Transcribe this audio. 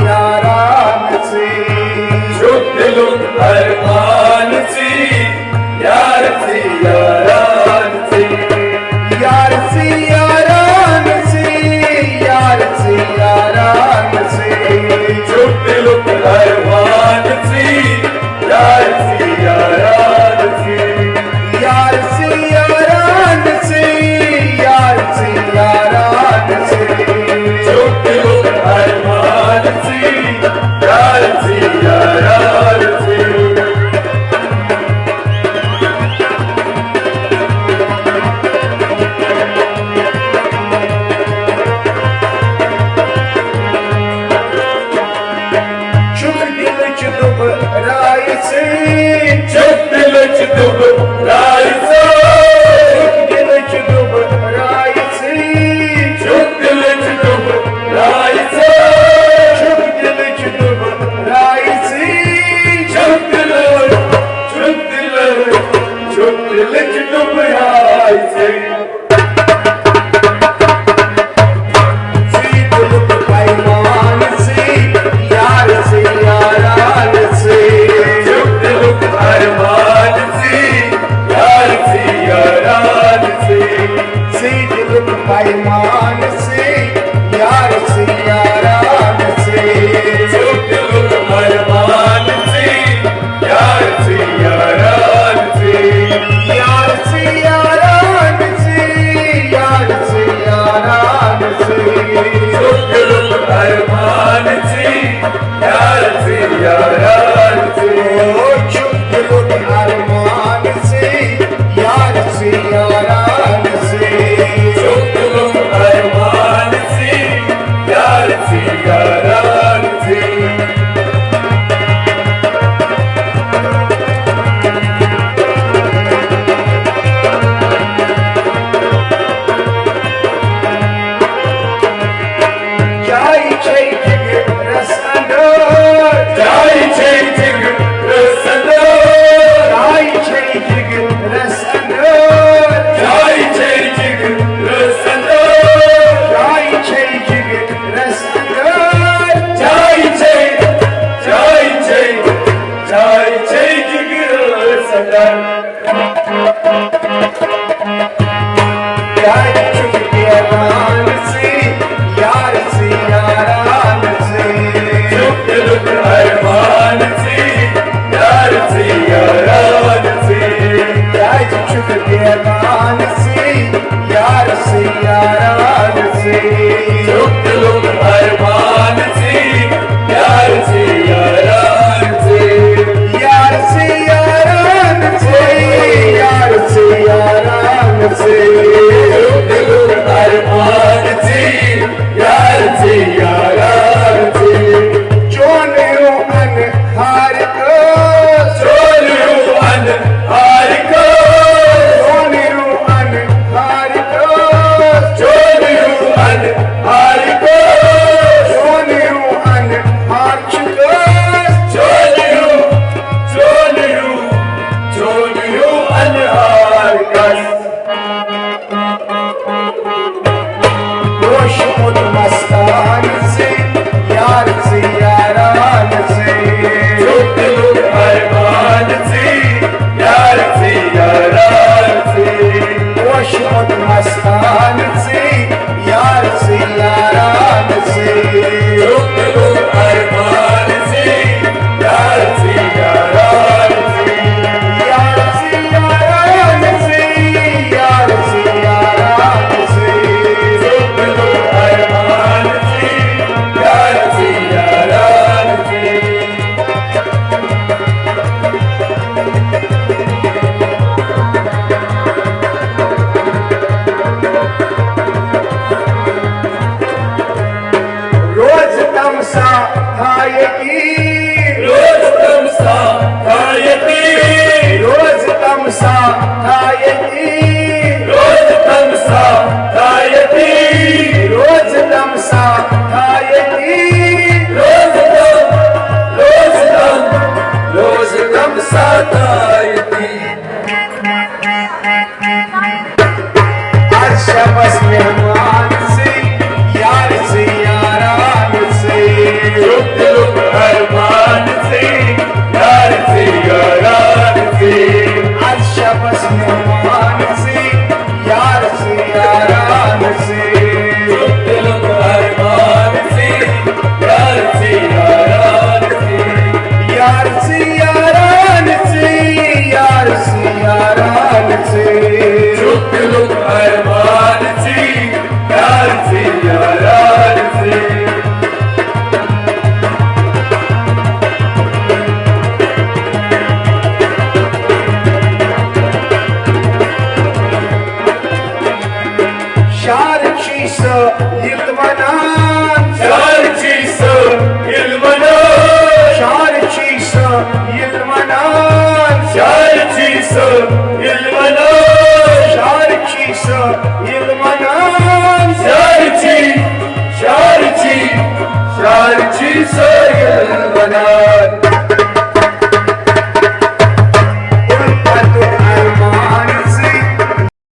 यारान से छुप दिलो अरमान से यार से यारान से यार से यारान से यार से यारान से छुप दिलो अरमान से यार से यारान से यार से यारान से यार से यारान से छुप दिलो अरमान से यार से यारान से चुप दिल च दुब राय से छुप दिलो दुब राय से चुप दिल च दुब राय से छुप दिलो दुब राय से चुप दिल च दुब राय से छुप दिलो दुब राय से सी दिल पैमान से यार से यारान से छुप दिलो अरमान से यार से यारान से सी दिल पैमान से यार से यारान से छुप दिलो अरमान से यार से यारान से यार से यारान से यार से यारान से छुप दिलो अरमान से यार से यारान से ओ चुप दिल अरमान से यार से यारान से छुप दिलो अरमान से यार से यारान से जाई छै जग रसन जाई छै जिग रसन जाई छै जग रसन जाई छै जिग रसन जाई छै जग रसन जाई छै जिग रसन यार चुप यारान से यार से यारान से छुप दिलो अरमान से यार से यारान से यार चुप यारान से यार से यारान से छुप दिलो अरमान से यार से यारान से यार से यारान से यार से यारान से छुप दिलो अरमान से यार से यारान से चोनियो अनहार को चोलियो अनहार को चोनियो अनहार को चोलियो अनहार को चोनियो अनहार को चोलियो अनहार का सो